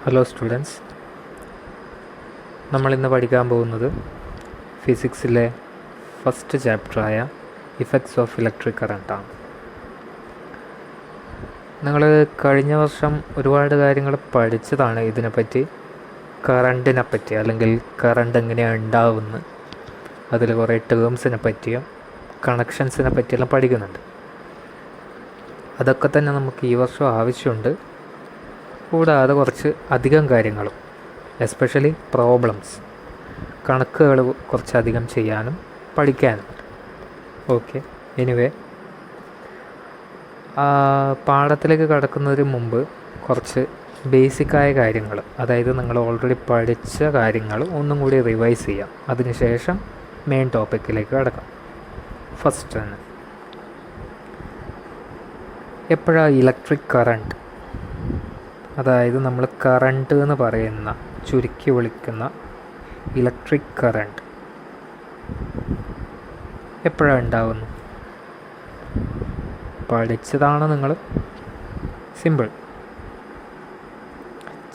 Hello students, നമ്മളിന്ന് പഠിക്കാൻ പോകുന്നത് ഫിസിക്സിലെ ഫസ്റ്റ് ചാപ്റ്ററായ ഇഫക്ട്സ് ഓഫ് ഇലക്ട്രിക് കറണ്ടാണ്. നിങ്ങൾ കഴിഞ്ഞ വർഷം ഒരുപാട് കാര്യങ്ങൾ പഠിച്ചതാണ് ഇതിനെപ്പറ്റി, കറണ്ടിനെപ്പറ്റി അല്ലെങ്കിൽ കറണ്ട് എങ്ങനെയാണ് ഉണ്ടാവുന്നത്, അതിൽ കുറേ ടേംസിനെ പറ്റിയും കണക്ഷൻസിനെ പറ്റിയെല്ലാം പഠിക്കുന്നുണ്ട്. അതൊക്കെ തന്നെ നമുക്ക് ഈ വർഷം ആവശ്യമുണ്ട്. കൂടാതെ കുറച്ച് അധികം കാര്യങ്ങളും, എസ്പെഷ്യലി പ്രോബ്ലംസ്, കണക്കുകൾ കുറച്ചധികം ചെയ്യാനും പഠിക്കാനും. ഓക്കെ, എനിവേ പാഠത്തിലേക്ക് കടക്കുന്നതിന് മുമ്പ് കുറച്ച് ബേസിക്കായ കാര്യങ്ങൾ, അതായത് നിങ്ങൾ ഓൾറെഡി പഠിച്ച കാര്യങ്ങൾ ഒന്നും കൂടി റിവൈസ് ചെയ്യാം. അതിനുശേഷം മെയിൻ ടോപ്പിക്കിലേക്ക് കടക്കാം. ഫസ്റ്റ് തന്നെ, എപ്പോഴാണ് ഇലക്ട്രിക് കറണ്ട്, അതായത് നമ്മൾ കറണ്ട് എന്ന് പറയുന്ന ചുരുക്കി വിളിക്കുന്ന ഇലക്ട്രിക് കറണ്ട് എപ്പോഴാണ് ഉണ്ടാകുന്നു? പഠിച്ചതാണ് നിങ്ങൾ. സിമ്പിൾ,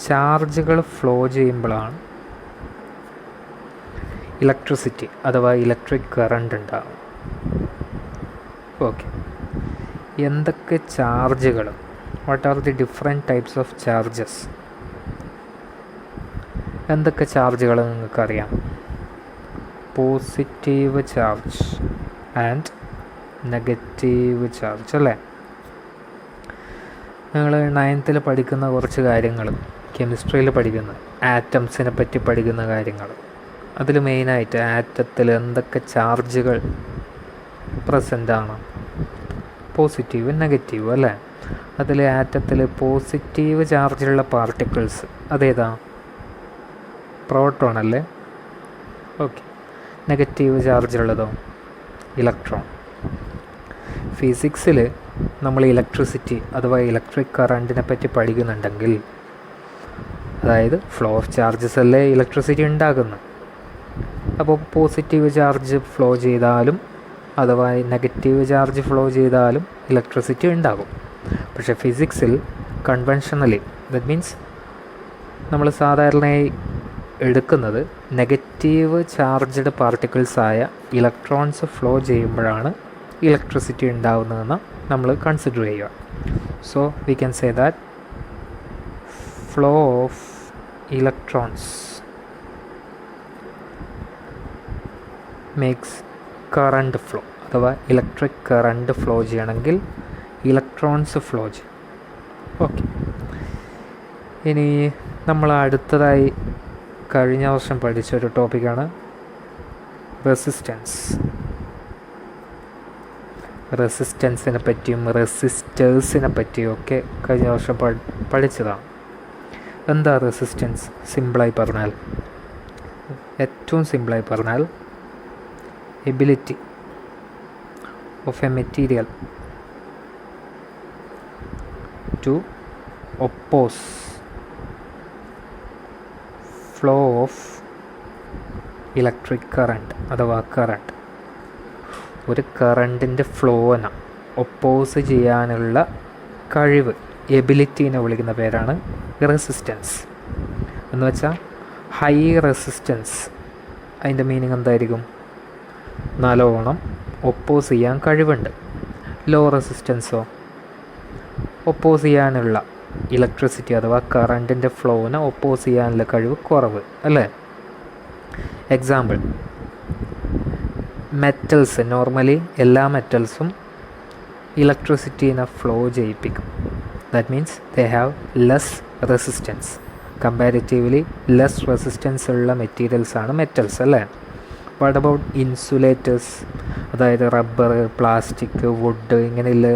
ചാർജുകൾ ഫ്ലോ ചെയ്യുമ്പോഴാണ് ഇലക്ട്രിസിറ്റി അഥവാ ഇലക്ട്രിക് കറണ്ട് ഉണ്ടാകും. ഓക്കെ, എന്തൊക്കെ ചാർജുകൾ, what are the different types of charges? എന്തൊക്കെ ചാർജുകൾ നിങ്ങൾക്കറിയാം? Positive charge and negative charge അല്ലേ? നിങ്ങൾ 9th പഠിക്കുന്ന കുറച്ച് കാര്യങ്ങൾ, കെമിസ്ട്രിയിൽ പഠിക്കുന്ന ആറ്റംസിനെ പറ്റി പഠിക്കുന്ന കാര്യങ്ങൾ, അതിൽ മെയിനായിട്ട് ആറ്റത്തിൽ എന്തൊക്കെ ചാർജുകൾ പ്രസൻ്റാണ്? പോസിറ്റീവ് നെഗറ്റീവ് അല്ലേ? അതിൽ ആറ്റത്തിൽ പോസിറ്റീവ് ചാർജുള്ള പാർട്ടിക്കിൾസ് അതേതാ? പ്രോട്ടോൺ അല്ലേ? ഓക്കെ, നെഗറ്റീവ് ചാർജുള്ളതോ? ഇലക്ട്രോൺ. ഫിസിക്സിൽ നമ്മൾ ഇലക്ട്രിസിറ്റി അഥവാ ഇലക്ട്രിക് കറണ്ടിനെ പറ്റി പഠിക്കുന്നുണ്ടെങ്കിൽ, അതായത് ഫ്ലോ ഓഫ് ചാർജസ് അല്ലേ ഇലക്ട്രിസിറ്റി ഉണ്ടാക്കുന്നത്. അപ്പോൾ പോസിറ്റീവ് ചാർജ് ഫ്ലോ ചെയ്താലും അഥവാ നെഗറ്റീവ് ചാർജ് ഫ്ലോ ചെയ്താലും ഇലക്ട്രിസിറ്റി ഉണ്ടാകും. പക്ഷേ ഫിസിക്സിൽ കൺവെൻഷനലി, ദറ്റ് മീൻസ് നമ്മൾ സാധാരണയായി എടുക്കുന്നത് നെഗറ്റീവ് ചാർജ്ഡ് പാർട്ടിക്കിൾസായ ഇലക്ട്രോൺസ് ഫ്ലോ ചെയ്യുമ്പോഴാണ് ഇലക്ട്രിസിറ്റി ഉണ്ടാകുന്നതെന്ന് നമ്മൾ കൺസിഡർ ചെയ്യുക. So we can say that flow of electrons makes current flow, അഥവാ ഇലക്ട്രിക് കറണ്ട് ഫ്ലോ ചെയ്യണമെങ്കിൽ ഇലക്ട്രോൺസ് ഫ്ലോ ചെയ്യും. ഓക്കെ, ഇനി നമ്മൾ അടുത്തതായി കഴിഞ്ഞ വർഷം പഠിച്ചൊരു ടോപ്പിക്കാണ് റെസിസ്റ്റൻസ്. റെസിസ്റ്റൻസിനെ പറ്റിയും റെസിസ്റ്റേഴ്സിനെ പറ്റിയും ഒക്കെ കഴിഞ്ഞ വർഷം പഠിച്ചതാണ്. എന്താ റെസിസ്റ്റൻസ്? സിമ്പിളായി പറഞ്ഞാൽ, ഏറ്റവും സിമ്പിളായി പറഞ്ഞാൽ, ability of a material to oppose flow of electric current അഥവാ കറണ്ട്. ഒരു കറണ്ടിൻ്റെ ഫ്ലോനെ ഒപ്പോസ് ചെയ്യാനുള്ള കഴിവ്, എബിലിറ്റീനെ വിളിക്കുന്ന പേരാണ് റെസിസ്റ്റൻസ്. എന്ന് വെച്ചാൽ ഹൈ റെസിസ്റ്റൻസ്, അതിൻ്റെ മീനിങ് എന്തായിരിക്കും? നല്ലോണം ഒപ്പോസ് ചെയ്യാൻ കഴിവുണ്ട്. ലോ റെസിസ്റ്റൻസോ? ഒപ്പോസ് ചെയ്യാനുള്ള ഇലക്ട്രിസിറ്റി അഥവാ കറണ്ടിൻ്റെ ഫ്ലോനെ ഒപ്പോസ് ചെയ്യാനുള്ള കഴിവ് കുറവ് അല്ലേ? എക്സാമ്പിൾ, മെറ്റൽസ്, നോർമലി എല്ലാ മെറ്റൽസും ഇലക്ട്രിസിറ്റീനെ ഫ്ലോ ചെയ്യിപ്പിക്കും. That means they have less resistance. Comparatively less resistance ഉള്ള മെറ്റീരിയൽസാണ് മെറ്റൽസ് അല്ലേ? What about insulators? അതായത് റബ്ബർ, പ്ലാസ്റ്റിക്, വുഡ്, ഇങ്ങനെയുള്ള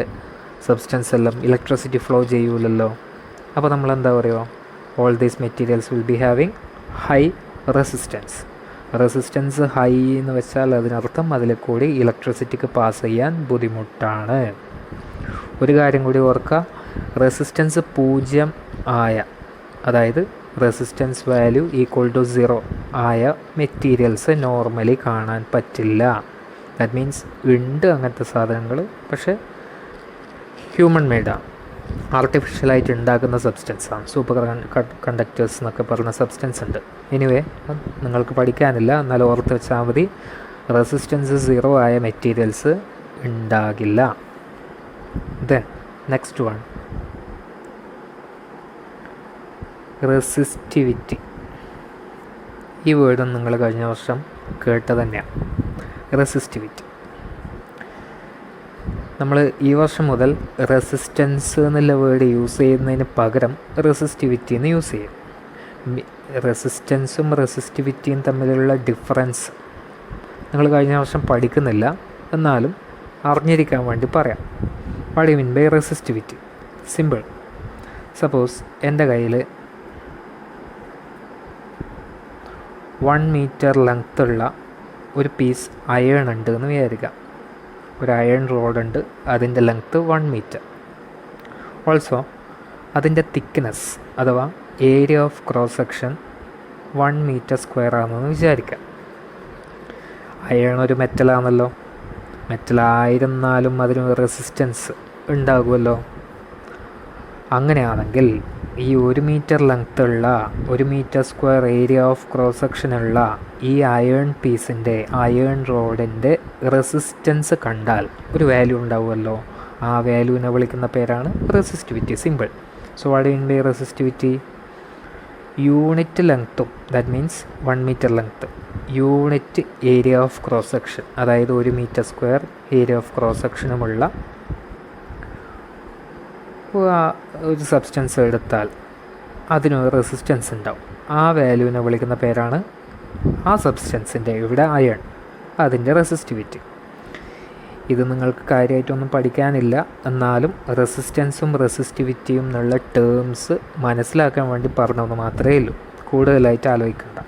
സബ്സ്റ്റൻസ് എല്ലാം ഇലക്ട്രിസിറ്റി ഫ്ലോ ചെയ്യൂലല്ലോ. അപ്പോൾ നമ്മൾ എന്താ പറയുക? All these materials will be having high resistance. Resistance high എന്ന് വെച്ചാൽ അതിനർത്ഥം അതിൽ കൂടി ഇലക്ട്രിസിറ്റിക്ക് പാസ് ചെയ്യാൻ ബുദ്ധിമുട്ടാണ്. ഒരു കാര്യം കൂടി ഓർക്കുക, റെസിസ്റ്റൻസ് 0 ആയ, അതായത് റെസിസ്റ്റൻസ് വാല്യൂ ഈക്വൽ ടു 0 ആയ മെറ്റീരിയൽസ് നോർമലി കാണാൻ പറ്റില്ല. ദാറ്റ് മീൻസ് ഉണ്ട് അങ്ങനത്തെ സാധനങ്ങൾ, പക്ഷേ ഹ്യൂമൻ മെയ്ഡാണ്. ആർട്ടിഫിഷ്യലായിട്ട് ഉണ്ടാക്കുന്ന സബ്സ്റ്റൻസാണ്. സൂപ്പർ കണ്ടക്ടേഴ്സ് എന്നൊക്കെ പറയുന്ന സബ്സ്റ്റൻസ് ഉണ്ട്. എനിവേ നിങ്ങൾക്ക് പഠിക്കാനില്ല, എന്നാലും ഓർത്ത് വെച്ചാൽ മതി. റെസിസ്റ്റൻസ് 0 ആയ മെറ്റീരിയൽസ് ഉണ്ടാകില്ല. Then next one, resistivity. ഈ വേർഡും നിങ്ങൾ കഴിഞ്ഞ വർഷം കേട്ടത് തന്നെയാണ്. റെസിസ്റ്റിവിറ്റി നമ്മൾ ഈ വർഷം മുതൽ റെസിസ്റ്റൻസ് എന്നുള്ള വേർഡ് യൂസ് ചെയ്യുന്നതിന് പകരം റെസിസ്റ്റിവിറ്റി എന്ന് യൂസ് ചെയ്യും. റെസിസ്റ്റൻസും റെസിസ്റ്റിവിറ്റിയും തമ്മിലുള്ള ഡിഫറൻസ് നിങ്ങൾ കഴിഞ്ഞ വർഷം പഠിക്കുന്നില്ല, എന്നാലും അറിഞ്ഞിരിക്കാൻ വേണ്ടി പറയാം. What you mean by resistivity? Simple. Suppose എൻ്റെ കയ്യിൽ 1 മീറ്റർ ലെങ്ത്തുള്ള ഒരു പീസ് അയൺ ഉണ്ട് എന്ന് വിചാരിക്കാം. ഒരു അയൺ റോഡ് ഉണ്ട്, അതിൻ്റെ ലെങ്ത്ത് 1 മീറ്റർ. ഓൾസോ അതിൻ്റെ തിക്നെസ് അഥവാ area of cross section 1 metre square ആണെന്ന് വിചാരിക്കാം. അയൺ ഒരു മെറ്റലാണല്ലോ, മെറ്റലായിരുന്നാലും അതിന് റെസിസ്റ്റൻസ് ഉണ്ടാകുമല്ലോ. അങ്ങനെയാണെങ്കിൽ ഈ 1 മീറ്റർ ലെങ്ത്തുള്ള 1 metre square area of cross സെക്ഷനുള്ള ഈ അയൺ പീസിൻ്റെ, അയൺ റോഡിൻ്റെ റെസിസ്റ്റൻസ് കണ്ടാൽ ഒരു വാല്യൂ ഉണ്ടാവുമല്ലോ. ആ വാല്യൂവിനെ വിളിക്കുന്ന പേരാണ് resistivity. Simple. So what mean by resistivity? Unit ലെങ്ത്തും, that means 1 metre length, unit area of cross section, അതായത് 1 metre square area of cross സെക്ഷനുമുള്ള ഒരു സബ്സ്റ്റൻസ് എടുത്താൽ അതിന് റെസിസ്റ്റൻസ് ഉണ്ടാവും. ആ വാല്യൂവിനെ വിളിക്കുന്ന പേരാണ്, ആ സബ്സ്റ്റൻസിൻ്റെ, ഇവിടെ അയൺ, അതിൻ്റെ റെസിസ്റ്റിവിറ്റി. ഇത് നിങ്ങൾക്ക് കാര്യമായിട്ടൊന്നും പഠിക്കാനില്ല, എന്നാലും റെസിസ്റ്റൻസും റെസിസ്റ്റിവിറ്റിയും എന്നുള്ള ടേംസ് മനസ്സിലാക്കാൻ വേണ്ടി പറഞ്ഞതെന്ന് മാത്രമേ ഉള്ളൂ. കൂടുതലായിട്ട് ആലോചിക്കണ്ട.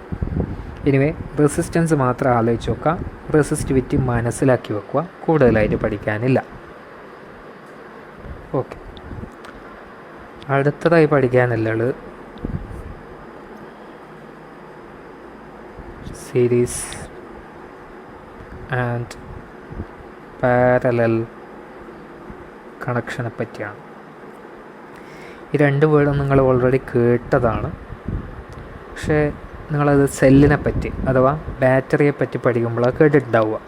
എനിവേ റെസിസ്റ്റൻസ് മാത്രം ആലോചിച്ച് നോക്കുക, റെസിസ്റ്റിവിറ്റി മനസ്സിലാക്കി വെക്കുക. കൂടുതലായിട്ട് പഠിക്കാനില്ല. ഓക്കെ, അടുത്തതായി പഠിക്കാനുള്ളത് സീരീസ് ആൻഡ് പാരലൽ കണക്ഷനെ പറ്റിയാണ്. ഈ 2 വേർഡും നിങ്ങൾ ഓൾറെഡി കേട്ടതാണ്. പക്ഷേ നിങ്ങളത് സെല്ലിനെ പറ്റി അഥവാ ബാറ്ററിയെ പറ്റി പഠിക്കുമ്പോഴാണ് കേട്ടിട്ടുണ്ടാവുക.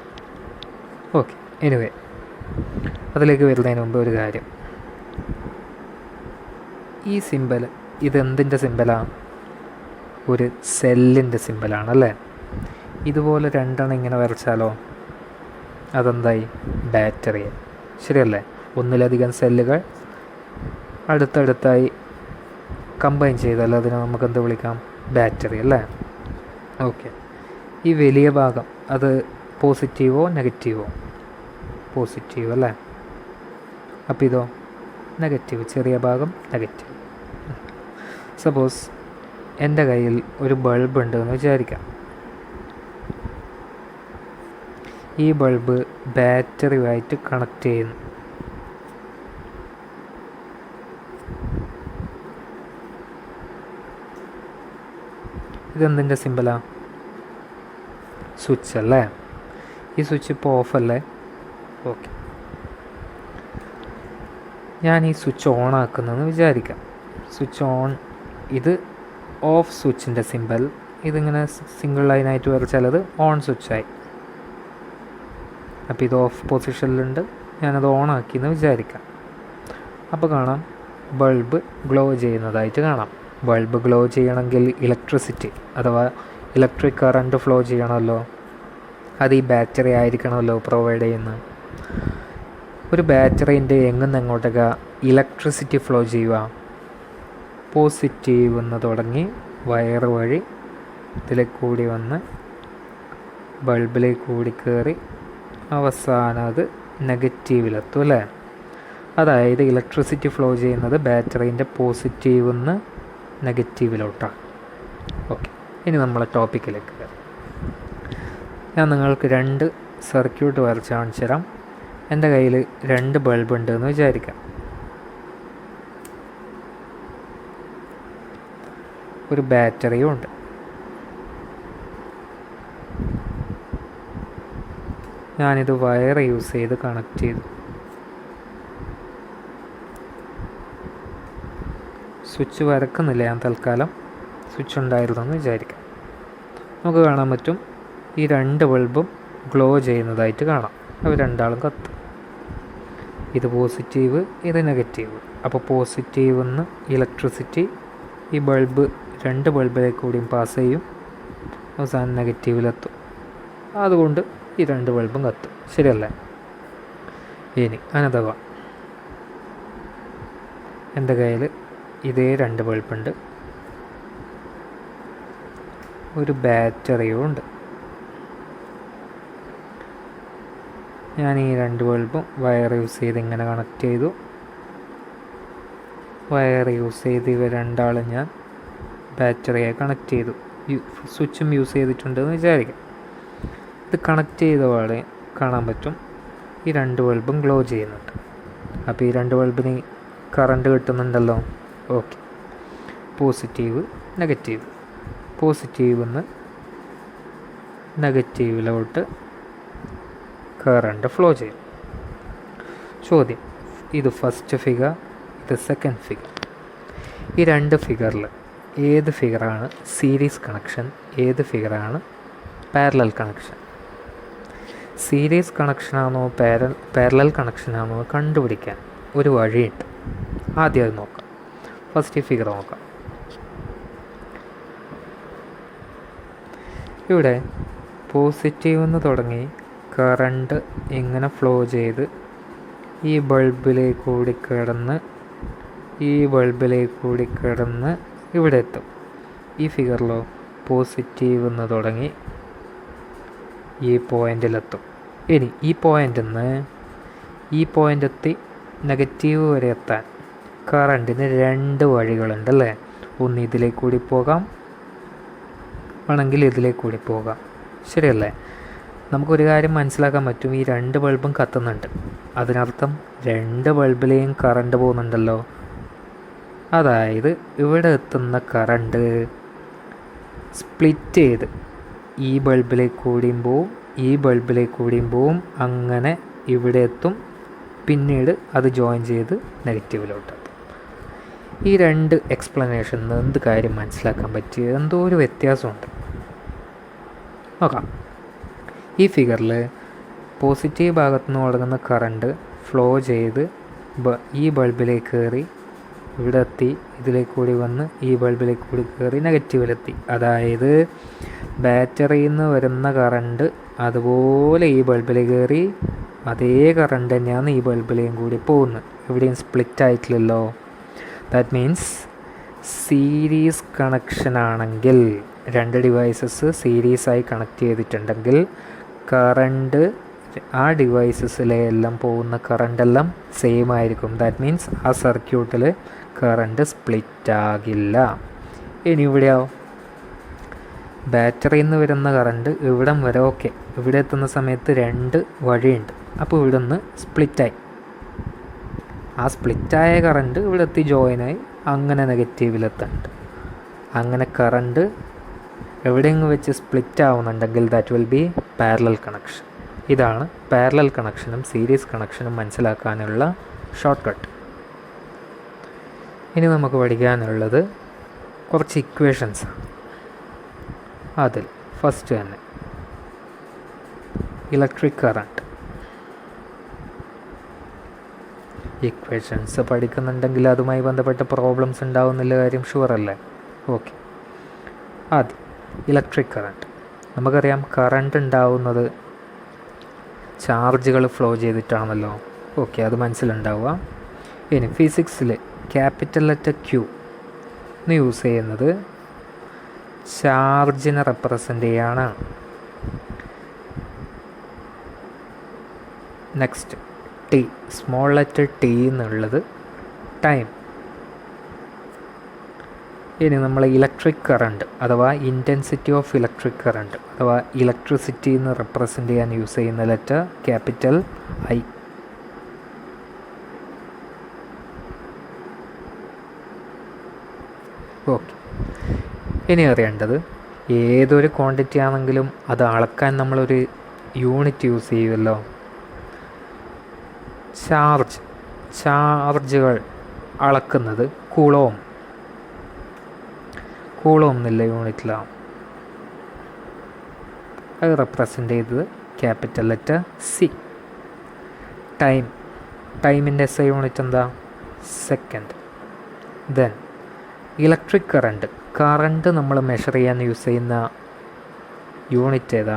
ഓക്കെ, എനിവേ അതിലേക്ക് വരുന്നതിന് മുമ്പ് ഒരു കാര്യം, ഈ സിമ്പൽ ഇതെന്തിൻ്റെ സിമ്പലാണ്? ഒരു സെല്ലിൻ്റെ സിമ്പലാണല്ലേ. ഇതുപോലെ 2 എണ്ണം ഇങ്ങനെ വരച്ചാലോ അതെന്തായി? ബാറ്ററിയെ. ശരിയല്ലേ? ഒന്നിലധികം സെല്ലുകൾ അടുത്തടുത്തായി കമ്പൈൻ ചെയ്താൽ അതിനെ നമുക്ക് എന്ത് വിളിക്കാം? ബാറ്ററി അല്ലേ. ഓക്കെ, ഈ വലിയ ഭാഗം അത് പോസിറ്റീവോ നെഗറ്റീവോ? പോസിറ്റീവ് അല്ലേ. അപ്പോൾ ഇതോ നെഗറ്റീവ്, ചെറിയ ഭാഗം നെഗറ്റീവ്. സപ്പോസ് എൻ്റെ കയ്യിൽ ഒരു ബൾബ് ഉണ്ടെന്ന് വിചാരിക്കാം. ഈ ബൾബ് ബാറ്ററിയുമായിട്ട് കണക്ട് ചെയ്യുന്നു. ഇതെന്തിൻ്റെ സിമ്പലാണ്? സ്വിച്ച് അല്ലേ. ഈ സ്വിച്ച് ഇപ്പോൾ ഓഫല്ലേ. ഓക്കെ, ഞാൻ ഈ സ്വിച്ച് ഓൺ ആക്കുന്നതെന്ന് വിചാരിക്കാം. സ്വിച്ച് ഓൺ, ഇത് ഓഫ് സ്വിച്ചിൻ്റെ സിമ്പൽ. ഇതിങ്ങനെ സിംഗിൾ ലൈനായിട്ട് വരച്ചാൽ അത് ഓൺ സ്വിച്ചായി. അപ്പോൾ ഇത് ഓഫ് പൊസിഷനിലുണ്ട്, ഞാനത് ഓൺ ആക്കിയെന്ന് വിചാരിക്കാം. അപ്പോൾ കാണാം ബൾബ് ഗ്ലോ ചെയ്യുന്നതായിട്ട് കാണാം. ബൾബ് ഗ്ലോ ചെയ്യണമെങ്കിൽ ഇലക്ട്രിസിറ്റി അഥവാ ഇലക്ട്രിക് കറണ്ട് ഫ്ലോ ചെയ്യണമല്ലോ. അത് ഈ ബാറ്ററി ആയിരിക്കണമല്ലോ പ്രൊവൈഡ് ചെയ്യുന്നത്. ഒരു ബാറ്ററീൻ്റെ എങ്ങുന്ന് എങ്ങോട്ടൊക്കെ ഇലക്ട്രിസിറ്റി ഫ്ലോ ചെയ്യുക? പോസിറ്റീവ് എന്ന് തുടങ്ങി വയർ വഴി ഇതിലേക്ക് കൂടി വന്ന് ബൾബിലേക്ക് കൂടി കയറി അവസാനം അത് നെഗറ്റീവിലെത്തും അല്ലേ. അതായത് ഇലക്ട്രിസിറ്റി ഫ്ലോ ചെയ്യുന്നത് ബാറ്ററീൻ്റെ പോസിറ്റീവിൽ നിന്ന് നെഗറ്റീവിലോട്ടാണ്. ഓക്കെ, ഇനി നമ്മളെ ടോപ്പിക്കിലേക്ക് കയറാം. ഞാൻ നിങ്ങൾക്ക് 2 സർക്യൂട്ട് വരച്ച് കാണിച്ചു തരാം. എൻ്റെ കയ്യിൽ 2 ബൾബ് ഉണ്ട് എന്ന് വിചാരിക്കാം. ഒരു ബാറ്ററിയും ഉണ്ട്. ഞാനിത് വയർ യൂസ് ചെയ്ത് കണക്ട് ചെയ്തു. സ്വിച്ച് വരക്കുന്നില്ല ഞാൻ തൽക്കാലം, സ്വിച്ച് ഉണ്ടായിരുന്നെന്ന് വിചാരിക്കാം. നമുക്ക് കാണാൻ പറ്റും ഈ രണ്ട് ബൾബും ഗ്ലോ ചെയ്യുന്നതായിട്ട് കാണാം. അവർ രണ്ടാളും കത്തും. ഇത് പോസിറ്റീവ്, ഇത് നെഗറ്റീവ്. അപ്പോൾ പോസിറ്റീവിൽ നിന്ന് ഇലക്ട്രിസിറ്റി ഈ ബൾബ് രണ്ട് ബൾബിലേക്ക് കൂടിയും പാസ് ചെയ്യും, അവസാനം നെഗറ്റീവിലെത്തും. അതുകൊണ്ട് ഈ രണ്ട് ബൾബും കത്തും. ശരിയല്ലേ? ഇനി അനഥവ എൻ്റെ കയ്യിൽ ഇതേ രണ്ട് ബൾബുണ്ട്, ഒരു ബാറ്ററിയും ഉണ്ട്. ഞാൻ ഈ രണ്ട് ബൾബും വയർ യൂസ് ചെയ്ത് ഇങ്ങനെ കണക്ട് ചെയ്തു. വയർ യൂസ് ചെയ്ത് ഇവ രണ്ടാളും ഞാൻ ബാറ്ററിയെ കണക്ട് ചെയ്തു. സ്വിച്ചും യൂസ് ചെയ്തിട്ടുണ്ടെന്ന് വിചാരിക്കാം. ഇത് കണക്ട് ചെയ്ത പാടെ കാണാൻ പറ്റും ഈ രണ്ട് ബൾബും ഗ്ലോ ചെയ്യുന്നുണ്ട്. അപ്പോൾ ഈ രണ്ട് ബൾബിന് കറണ്ട് കിട്ടുന്നുണ്ടല്ലോ. ഓക്കെ, പോസിറ്റീവ് നെഗറ്റീവ്, പോസിറ്റീവിൽ നിന്ന് നെഗറ്റീവിലോട്ട് കറണ്ട് ഫ്ലോ ചെയ്യും. ചോദ്യം, ഇത് ഫസ്റ്റ് ഫിഗർ, ഇത് സെക്കൻഡ് ഫിഗർ. ഈ രണ്ട് ഫിഗറിൽ ഏത് ഫിഗറാണ് സീരീസ് കണക്ഷൻ, ഏത് ഫിഗറാണ് പാരലൽ കണക്ഷൻ? സീരീസ് കണക്ഷനാണോ പാരലൽ കണക്ഷനാണോ കണ്ടുപിടിക്കാൻ ഒരു വഴിയുണ്ട്. ആദ്യം അത് നോക്കാം. ഫസ്റ്റ് ഈ ഫിഗർ നോക്കാം. ഇവിടെ പോസിറ്റീവ് എന്ന് തുടങ്ങി കറണ്ട് ഇങ്ങനെ ഫ്ലോ ചെയ്ത് ഈ ബൾബിലേക്ക് കൂടി കിടന്ന് ഇവിടെ എത്തും. ഈ ഫിഗറിലോ പോസിറ്റീവ് എന്ന് തുടങ്ങി ഈ പോയിൻ്റിലെത്തും. ഇനി ഈ പോയിൻ്റെത്തി നെഗറ്റീവ് വരെ എത്താൻ കറണ്ടിന് രണ്ട് വഴികളുണ്ടല്ലേ. ഒന്ന് ഇതിലേക്ക് കൂടി പോകാം, വേണമെങ്കിൽ ഇതിലേക്ക് കൂടി പോകാം. ശരിയല്ലേ? നമുക്കൊരു കാര്യം മനസ്സിലാക്കാൻ പറ്റും, ഈ രണ്ട് ബൾബും കത്തുന്നുണ്ട്. അതിനർത്ഥം രണ്ട് ബൾബിലെയും കറണ്ട് പോകുന്നുണ്ടല്ലോ. അതായത് ഇവിടെ എത്തുന്ന കറണ്ട് സ്പ്ലിറ്റ് ചെയ്ത് ഈ ബൾബിലേക്ക് കൂടിയും പോവും, ഈ ബൾബിലേക്ക് കൂടിയും പോവും, അങ്ങനെ ഇവിടെ എത്തും. പിന്നീട് അത് ജോയിൻ ചെയ്ത് നെഗറ്റീവിലോട്ട് എത്തും. ഈ രണ്ട് എക്സ്പ്ലനേഷനിൽ എന്ത് കാര്യം മനസ്സിലാക്കാൻ പറ്റിയ എന്തോ ഒരു വ്യത്യാസമുണ്ട്. നോക്കാം. ഈ ഫിഗറിൽ പോസിറ്റീവ് ഭാഗത്തു നിന്ന് തുടങ്ങുന്ന കറണ്ട് ഫ്ലോ ചെയ്ത് ഈ ബൾബിലേക്ക് കയറി ഇവിടെ എത്തി, ഇതിലേക്ക് കൂടി വന്ന് ഈ ബൾബിലേക്ക് കൂടി കയറി നെഗറ്റീവിലെത്തി. അതായത് ബാറ്ററിയിൽ നിന്ന് വരുന്ന കറണ്ട് അതുപോലെ ഈ ബൾബിലേക്ക് കയറി അതേ കറണ്ട് തന്നെയാണ് ഈ ബൾബിലേയും കൂടി പോകുന്നത്. എവിടെയും സ്പ്ലിറ്റ് ആയിട്ടില്ലല്ലോ. ദാറ്റ് മീൻസ് സീരീസ് കണക്ഷൻ ആണെങ്കിൽ, രണ്ട് ഡിവൈസസ് സീരീസായി കണക്ട് ചെയ്തിട്ടുണ്ടെങ്കിൽ കറണ്ട് ആ ഡിവൈസസിലെ എല്ലാം പോകുന്ന കറണ്ടെല്ലാം സെയിം ആയിരിക്കും. ദാറ്റ് മീൻസ് ആ സർക്യൂട്ടിൽ കറണ്ട് സ്പ്ലിറ്റ് ആകില്ല. ഇനി ഇവിടെയോ ബാറ്ററിയിൽ നിന്ന് വരുന്ന കറണ്ട് ഇവിടം വരെ ഓക്കെ, ഇവിടെ എത്തുന്ന സമയത്ത് രണ്ട് വഴിയുണ്ട്. അപ്പോൾ ഇവിടെ നിന്ന് സ്പ്ലിറ്റായി. ആ സ്പ്ലിറ്റായ കറണ്ട് ഇവിടെ എത്തി ജോയിനായി, അങ്ങനെ നെഗറ്റീവിലെത്തുന്നുണ്ട്. അങ്ങനെ കറണ്ട് എവിടെയെങ്കിലും വെച്ച് സ്പ്ലിറ്റ് ആവുന്നുണ്ടെങ്കിൽ that will be parallel connection. ഇതാണ് പാരലൽ കണക്ഷനും സീരീസ് കണക്ഷനും മനസ്സിലാക്കാനുള്ള ഷോർട്ട് കട്ട്. ഇനി നമുക്ക് പഠിക്കാനുള്ളത് കുറച്ച് ഇക്വേഷൻസ്. അതിൽ ഫസ്റ്റ് തന്നെ ഇലക്ട്രിക് കറണ്ട് ഇക്വേഷൻസ് പഠിക്കുന്നുണ്ടെങ്കിൽ അതുമായി ബന്ധപ്പെട്ട പ്രോബ്ലംസ് ഉണ്ടാവുന്നില്ല കാര്യം ഷുവർ അല്ലേ? ഓക്കെ. ആദ്യം ഇലക്ട്രിക് കറണ്ട്. നമുക്കറിയാം കറണ്ട് ഉണ്ടാവുന്നത് ചാർജുകൾ ഫ്ലോ ചെയ്തിട്ടാണല്ലോ. ഓക്കെ, അത് മനസ്സിലുണ്ടാവുക. ഇനി ഫിസിക്സിൽ ക്യാപിറ്റൽ ലെറ്റർ ക്യൂ എന്ന് യൂസ് ചെയ്യുന്നത് ചാർജിനെ റെപ്രസെൻ്റ് ചെയ്യാണ്. Next T, small letter T എന്നുള്ളത് ടൈം. ഇനി നമ്മൾ ഇലക്ട്രിക് കറണ്ട് അഥവാ ഇൻറ്റൻസിറ്റി ഓഫ് ഇലക്ട്രിക് കറണ്ട് അഥവാ ഇലക്ട്രിസിറ്റി എന്ന് റെപ്രസെൻ്റ് ചെയ്യാൻ യൂസ് ചെയ്യുന്ന ലെറ്റർ ക്യാപിറ്റൽ ഐ. ഓക്കെ. ഇനി അറിയേണ്ടത് ഏതൊരു ക്വാണ്ടിറ്റി ആണെങ്കിലും അത് അളക്കാൻ നമ്മളൊരു യൂണിറ്റ് യൂസ് ചെയ്യുമല്ലോ. ചാർജുകൾ അളക്കുന്നത് കൂളോം കൂളോം എന്നുള്ള യൂണിറ്റിലാണ്. അത് റെപ്രസെൻ്റ് ചെയ്തത് ക്യാപിറ്റൽ ലെറ്റർ സി. ടൈമിൻ്റെ SI യൂണിറ്റ് എന്താ? സെക്കൻഡ്. ദെൻ ഇലക്ട്രിക് കറണ്ട് നമ്മൾ മെഷർ ചെയ്യാൻ യൂസ് ചെയ്യുന്ന യൂണിറ്റ് ഏതാ?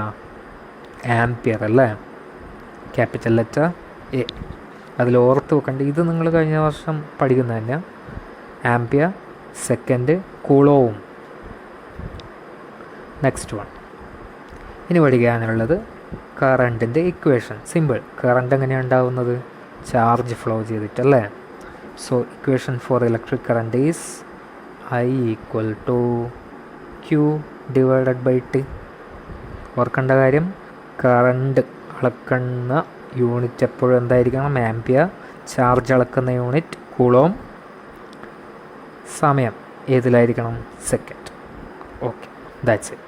ആംപിയർ അല്ലേ? Capital letter A. അതിൽ ഓർത്ത് വെക്കേണ്ട, ഇത് നിങ്ങൾ കഴിഞ്ഞ വർഷം പഠിക്കുന്നത് തന്നെ. ആംപിയർ, സെക്കൻഡ്, കൂളോവും. നെക്സ്റ്റ് വൺ ഇനി പഠിക്കാനുള്ളത് കറണ്ടിൻ്റെ ഇക്വേഷൻ. സിമ്പിൾ. കറണ്ട് എങ്ങനെയാണ് ഉണ്ടാകുന്നത്? ചാർജ് ഫ്ലോ ചെയ്തിട്ടല്ലേ. So equation for electric current is I equal to Q/T. ഓർക്കേണ്ട കാര്യം, കറണ്ട് അളക്കുന്ന യൂണിറ്റ് എപ്പോഴും എന്തായിരിക്കണം? ആംപിയർ. ചാർജ് അളക്കുന്ന യൂണിറ്റ് കൂളോം. സമയം ഏതിലായിരിക്കണം? സെക്കൻഡ്. Okay, that's it.